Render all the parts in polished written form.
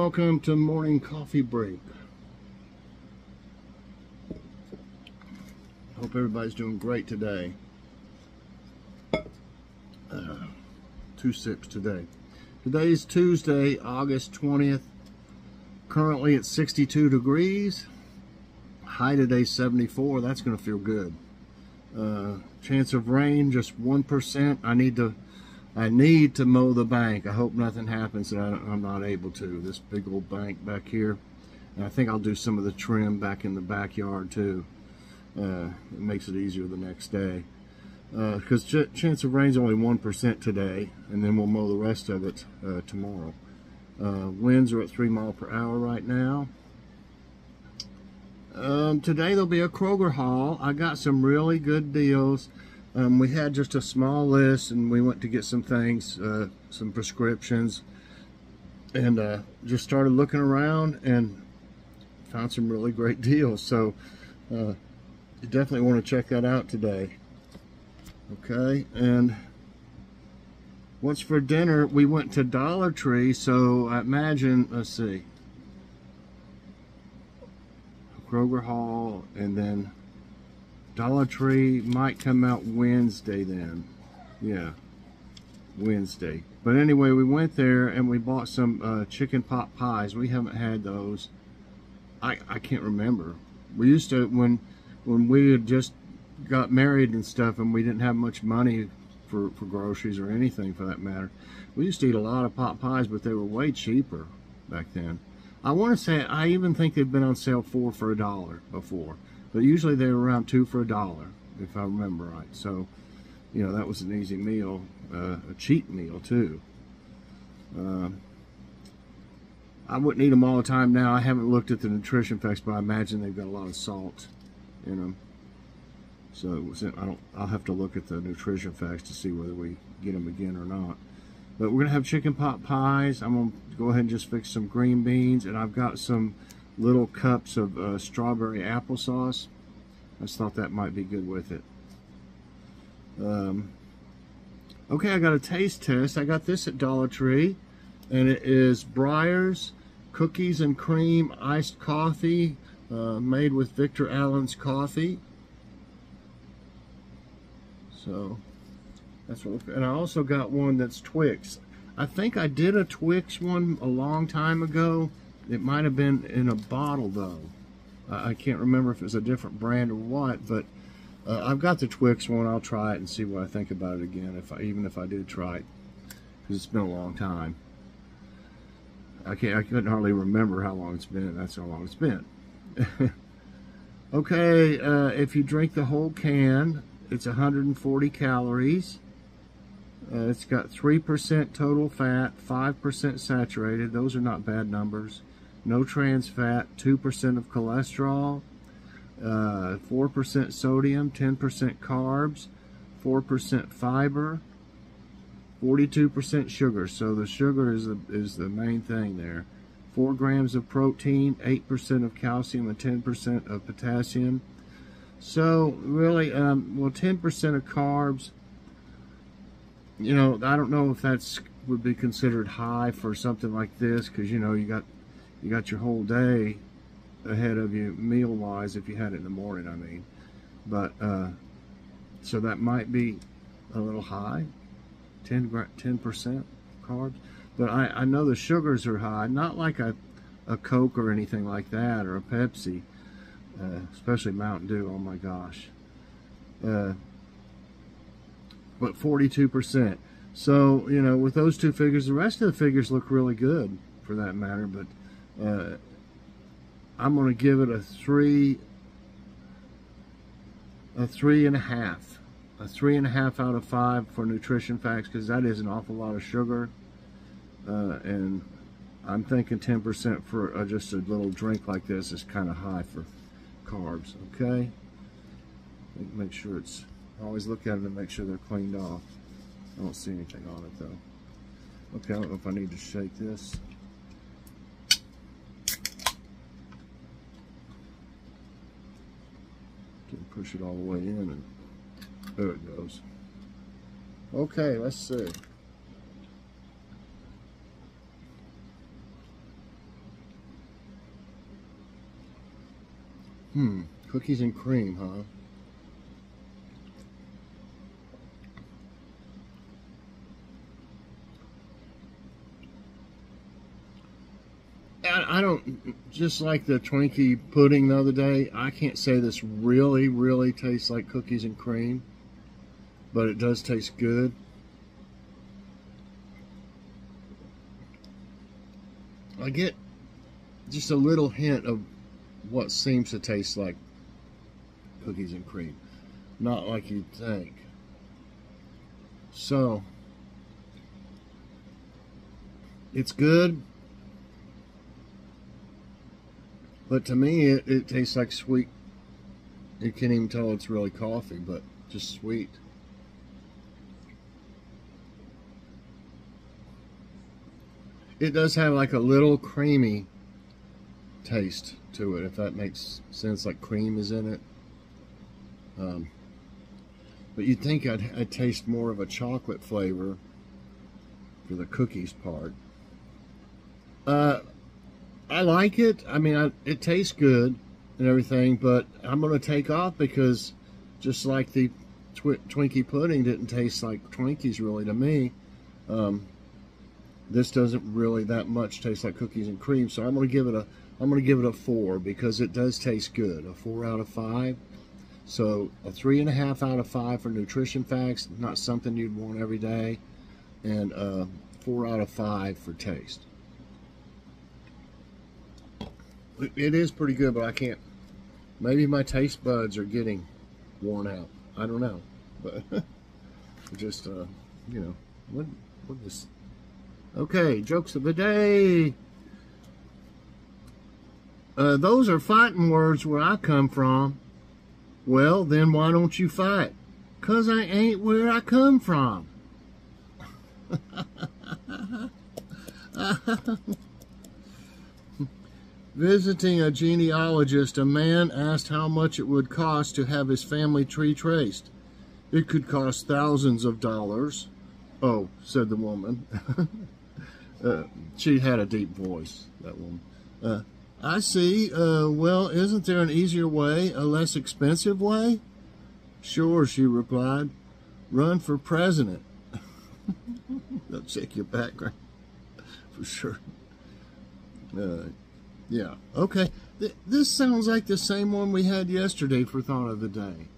welcome to morning coffee break. Hope everybody's doing great today. 2 sips today. Today's Tuesday, August 20th. Currently it's 62 degrees. High today 74. That's going to feel good. Chance of rain just 1%. I need to mow the bank. I hope nothing happens that I'm not able to. This big old bank back here. And I think I'll do some of the trim back in the backyard too. It makes it easier the next day. Because chance of rain's only 1% today, and then we'll mow the rest of it tomorrow. Winds are at 3 miles per hour right now. Today there'll be a Kroger haul. I got some really good deals. We had just a small list, and we went to get some things, some prescriptions, and just started looking around and found some really great deals. So you definitely want to check that out today. Okay, and what's for dinner? We went to Dollar Tree, so I imagine, let's see, Kroger haul, and then Dollar Tree might come out Wednesday then. Yeah, Wednesday. But anyway, we went there and we bought some chicken pot pies. We haven't had those. I can't remember. We used to, when we had just got married and stuff, and we didn't have much money for groceries or anything for that matter, we used to eat a lot of pot pies, but they were way cheaper back then. I want to say, I even think they've been on sale 4 for $1 before. But usually they were around 2 for $1, if I remember right. So, you know, that was an easy meal, a cheap meal too. I wouldn't eat them all the time now. I haven't looked at the nutrition facts, but I imagine they've got a lot of salt in them. So I'll have to look at the nutrition facts to see whether we get them again or not. But we're gonna have chicken pot pies. I'm gonna go ahead and just fix some green beans, and I've got some little cups of strawberry applesauce. I just thought that might be good with it. Okay, I got a taste test. I got this at Dollar Tree, and it is Breyers cookies and cream iced coffee, made with Victor Allen's coffee. So that's what. And I also got one that's Twix. I think I did a Twix one a long time ago. It might have been in a bottle though. I can't remember if it was a different brand or what, but I've got the Twix one. I'll try it and see what I think about it again, even if I do try it, because it's been a long time. I couldn't hardly remember how long it's been. That's how long it's been. Okay, if you drink the whole can, it's 140 calories. It's got 3% total fat, 5% saturated. Those are not bad numbers. No trans fat, 2% of cholesterol, 4% sodium, 10% carbs, 4% fiber, 42% sugar. So the sugar is the main thing there. 4 grams of protein, 8% of calcium, and 10% of potassium. So really, well, 10% of carbs. You know, I don't know if that's would be considered high for something like this, because you know you got your whole day ahead of you meal wise if you had it in the morning. I mean, but so that might be a little high, 10% carbs. But I know the sugars are high, not like a Coke or anything like that, or a Pepsi, especially Mountain Dew. Oh my gosh. But 42%. So, you know, with those two figures, the rest of the figures look really good for that matter, but I'm going to give it a 3.5. A 3.5 out of 5 for nutrition facts, because that is an awful lot of sugar. And I'm thinking 10% for just a little drink like this is kind of high for carbs, okay? Make sure it's... Always look at it and make sure they're cleaned off. I don't see anything on it though. Okay, I don't know if I need to shake this. Can push it all the way in, and there it goes. Okay, let's see. Cookies and cream, huh? I don't, just like the Twinkie pudding the other day, I can't say this really, really tastes like cookies and cream, but it does taste good. I get just a little hint of what seems to taste like cookies and cream, not like you'd think. So, it's good. But to me, it tastes like sweet. You can't even tell it's really coffee, but just sweet. It does have like a little creamy taste to it, if that makes sense, like cream is in it. But you'd think I'd taste more of a chocolate flavor for the cookies part. I like it. I mean, it tastes good and everything, but I'm going to take off because just like the Twinkie pudding didn't taste like Twinkies really to me, this doesn't really that much taste like cookies and cream. So I'm going to give it a 4 because it does taste good. A 4 out of 5. So a 3.5 out of 5 for nutrition facts, not something you'd want every day, and 4 out of 5 for taste. It is pretty good, but I can't. Maybe my taste buds are getting worn out. I don't know, but just you know, what is? Okay, jokes of the day. Those are fighting words where I come from. Well, then why don't you fight? 'Cause I ain't where I come from. Visiting a genealogist, a man asked how much it would cost to have his family tree traced. It could cost thousands of dollars. Oh, said the woman. She had a deep voice, that woman. I see. Well, isn't there an easier way, a less expensive way? Sure, she replied. Run for president. They'll check your background, for sure. Yeah, okay. This sounds like the same one we had yesterday for Thought of the Day.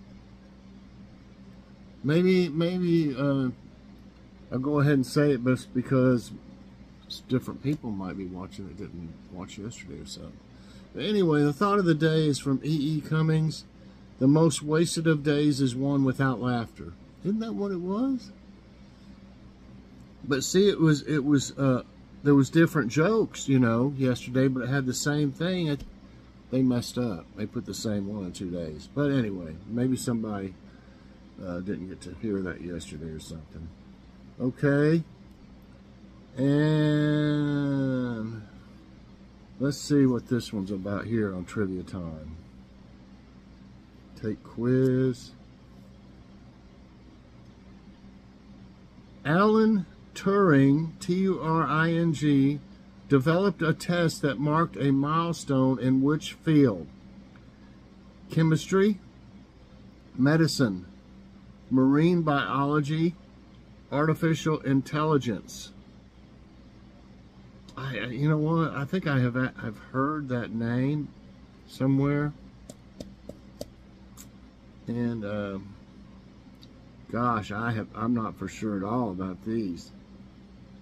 Maybe I'll go ahead and say it, but because different people might be watching that didn't watch yesterday or something. But anyway, the Thought of the Day is from E.E. Cummings. The most wasted of days is one without laughter. Isn't that what it was? But see, there was different jokes, you know, yesterday, but it had the same thing. They messed up. They put the same one in 2 days. But anyway, maybe somebody didn't get to hear that yesterday or something. Okay. And let's see what this one's about here on Trivia Time. Take quiz. Alan Turing, T-U-R-I-N-G, developed a test that marked a milestone in which field? Chemistry, medicine, marine biology, artificial intelligence. You know what? I think I've heard that name somewhere, and gosh, I'm not for sure at all about these.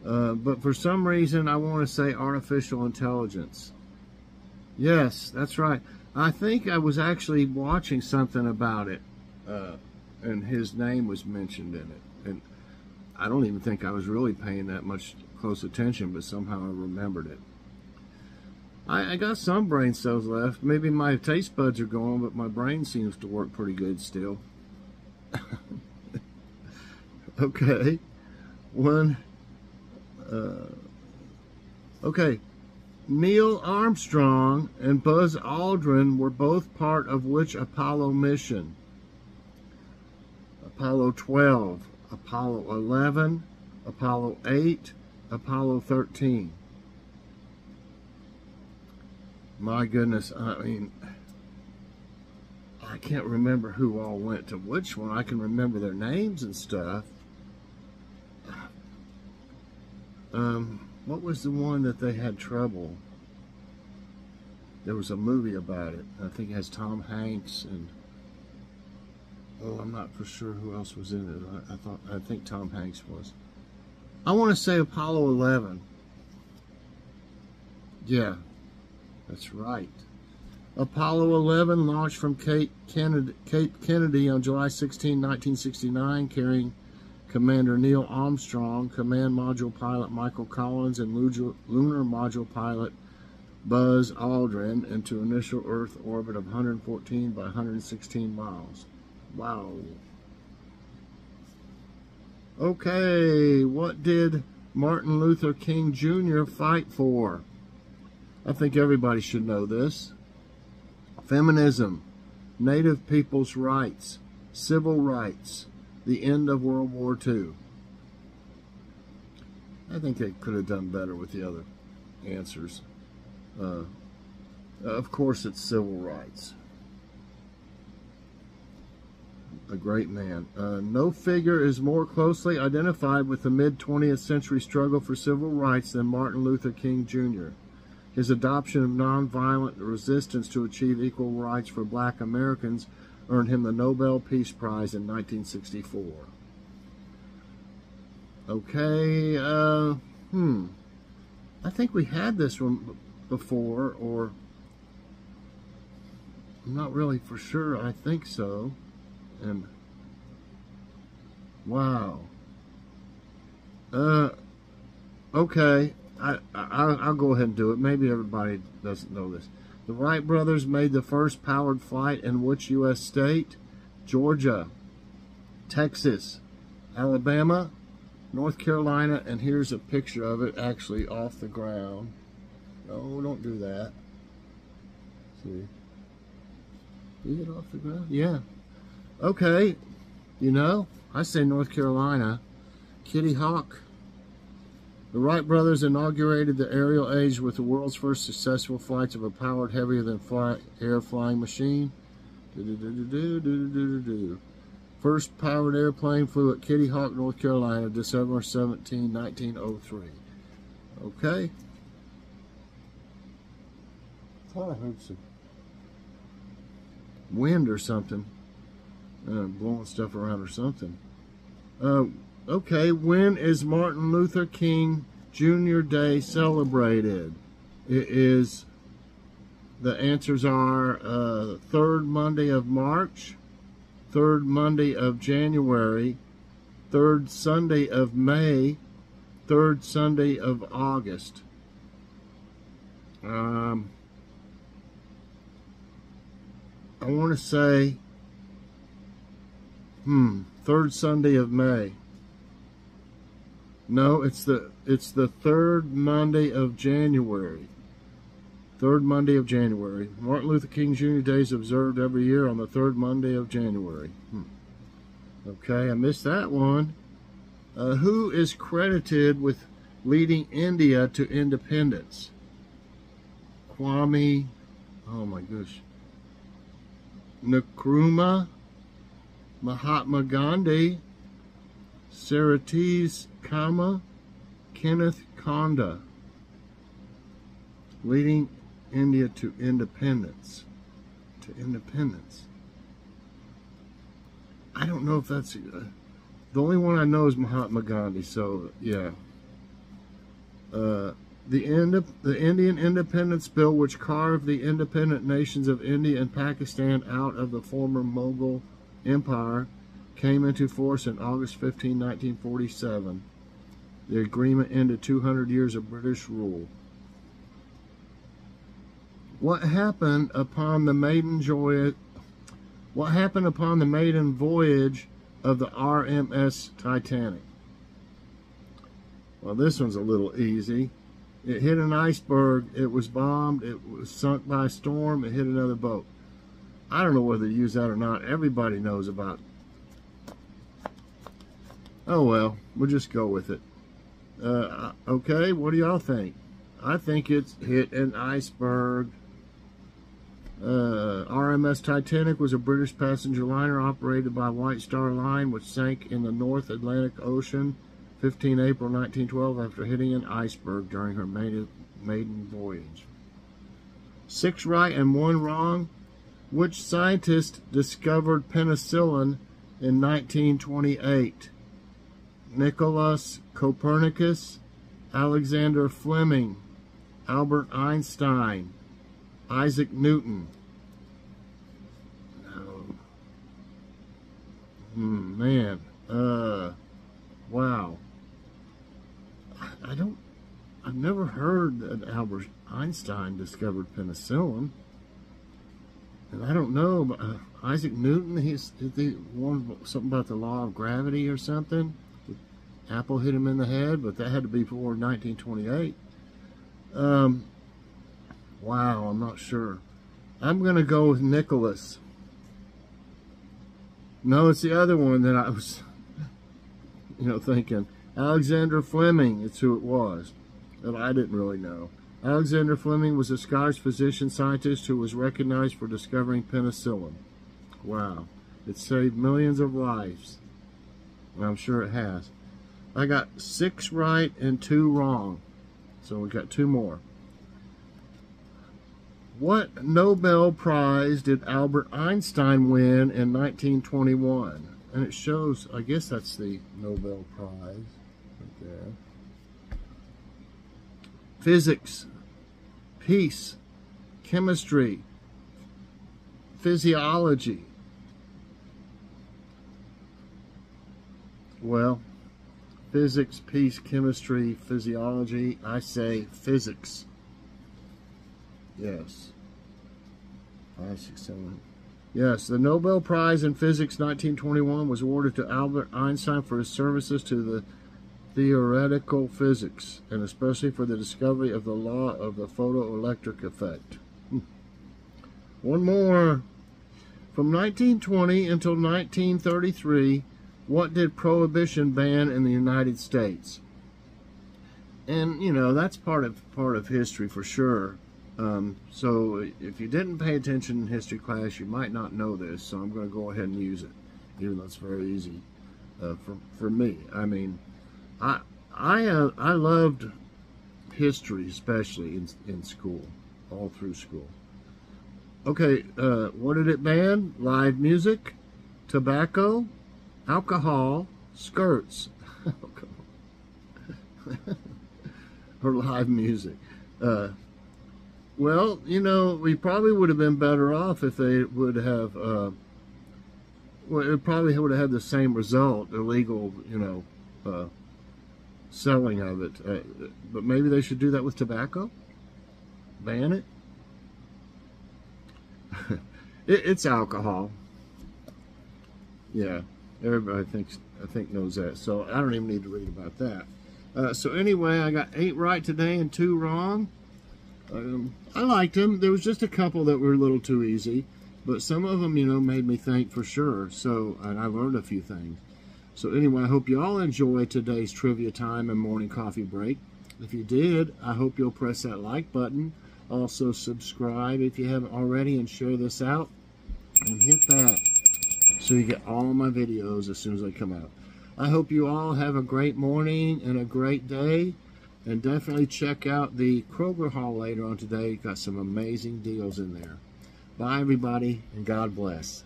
But for some reason, I want to say artificial intelligence. Yes, that's right. I think I was actually watching something about it, and his name was mentioned in it. And I don't even think I was really paying that much close attention, but somehow I remembered it. I got some brain cells left. Maybe my taste buds are gone, but my brain seems to work pretty good still. Okay. Okay. Neil Armstrong and Buzz Aldrin were both part of which Apollo mission? Apollo 12, Apollo 11, Apollo 8, Apollo 13. My goodness, I mean, I can't remember who all went to which one. I can remember their names and stuff. What was the one that they had trouble? There was a movie about it. I think it has Tom Hanks and, oh, I'm not for sure who else was in it. I think Tom Hanks was. I want to say Apollo 11. Yeah, that's right. Apollo 11 launched from Cape Kennedy on July 16, 1969, carrying Commander Neil Armstrong, Command Module Pilot Michael Collins, and Lunar Module Pilot Buzz Aldrin into initial Earth orbit of 114 by 116 miles. Wow. Okay, what did Martin Luther King Jr. fight for? I think everybody should know this. Feminism, Native people's rights, civil rights, the end of World War II. I think they could have done better with the other answers. Of course, it's civil rights. A great man. No figure is more closely identified with the mid-20th century struggle for civil rights than Martin Luther King Jr. His adoption of nonviolent resistance to achieve equal rights for black Americans earned him the Nobel Peace Prize in 1964. Okay, I think we had this one before, or I'm not really for sure. I think so. And wow. Okay. I'll go ahead and do it. Maybe everybody doesn't know this. The Wright brothers made the first powered flight in which U.S. state? Georgia, Texas, Alabama, North Carolina, and here's a picture of it actually off the ground. No, don't do that. See? Is it off the ground? Yeah. Okay. You know, I say North Carolina. Kitty Hawk. The Wright brothers inaugurated the aerial age with the world's first successful flights of a powered heavier-than-air flying machine. First powered airplane flew at Kitty Hawk, North Carolina, December 17, 1903. Okay. I thought I heard some wind or something. Blowing stuff around or something. Okay, when is Martin Luther King Jr. Day celebrated? It is, the answers are third Monday of March, third Monday of January, third Sunday of May, third Sunday of August. I want to say, third Sunday of May. No, it's the third Monday of January. Third Monday of January. Martin Luther King Jr. Day is observed every year on the third Monday of January. Okay, I missed that one. Who is credited with leading India to independence? Kwame, oh my gosh. Nkrumah, Mahatma Gandhi, Saratis Kama, Kenneth Kaunda. Leading India to independence. I don't know if that's the only one I know is Mahatma Gandhi. So yeah. The Indian Independence Bill, which carved the independent nations of India and Pakistan out of the former Mughal Empire, came into force on August 15, 1947. The agreement ended 200 years of British rule. What happened upon the maiden voyage of the RMS Titanic? Well, this one's a little easy. It hit an iceberg, it was bombed, it was sunk by a storm, it hit another boat. I don't know whether to use that or not. Everybody knows about it. Oh well, we'll just go with it. Okay, what do y'all think? I think it's hit an iceberg. RMS Titanic was a British passenger liner operated by White Star Line, which sank in the North Atlantic Ocean 15 April 1912 after hitting an iceberg during her maiden voyage. 6 right and 1 wrong. Which scientist discovered penicillin in 1928? Nicholas Copernicus, Alexander Fleming, Albert Einstein, Isaac Newton. Man, wow. I've never heard that Albert Einstein discovered penicillin. And I don't know, but Isaac Newton, he's the one, something about the law of gravity or something. The apple hit him in the head, but that had to be before 1928. Wow, I'm not sure. I'm going to go with Nicholas. No, it's the other one that I was, thinking. Alexander Fleming, it's who it was. That I didn't really know. Alexander Fleming was a Scottish physician scientist who was recognized for discovering penicillin. Wow. It saved millions of lives. And I'm sure it has. I got 6 right and 2 wrong. So we got 2 more. What Nobel Prize did Albert Einstein win in 1921? And it shows, I guess that's the Nobel Prize right there. Physics, peace, chemistry, physiology. Well, physics, peace, chemistry, physiology. I say physics. Yes. 5, 6, 7. Yes, the Nobel Prize in Physics 1921 was awarded to Albert Einstein for his services to the theoretical physics, and especially for the discovery of the law of the photoelectric effect. One more. From 1920 until 1933, what did Prohibition ban in the United States? And, that's part of history for sure. So if you didn't pay attention in history class, you might not know this, so I'm going to go ahead and use it, even though it's very easy for me. I mean, I loved history, especially in school, all through school. Okay, what did it ban? Live music, tobacco, alcohol, skirts, or live music. Well, we probably would have been better off if they would have, well, it probably would have had the same result, illegal, selling of it. But maybe they should do that with tobacco? Ban it? It's alcohol. Yeah, everybody I think knows that, so I don't even need to read about that. So anyway, I got 8 right today and 2 wrong. I liked them. There was just a couple that were a little too easy, but some of them, made me think for sure. So, and I learned a few things. So anyway, I hope you all enjoyed today's trivia time and morning coffee break. If you did, I hope you'll press that like button. Also subscribe if you haven't already, and share this out. And hit that so you get all my videos as soon as they come out. I hope you all have a great morning and a great day. And definitely check out the Kroger haul later on today. Got some amazing deals in there. Bye, everybody, and God bless.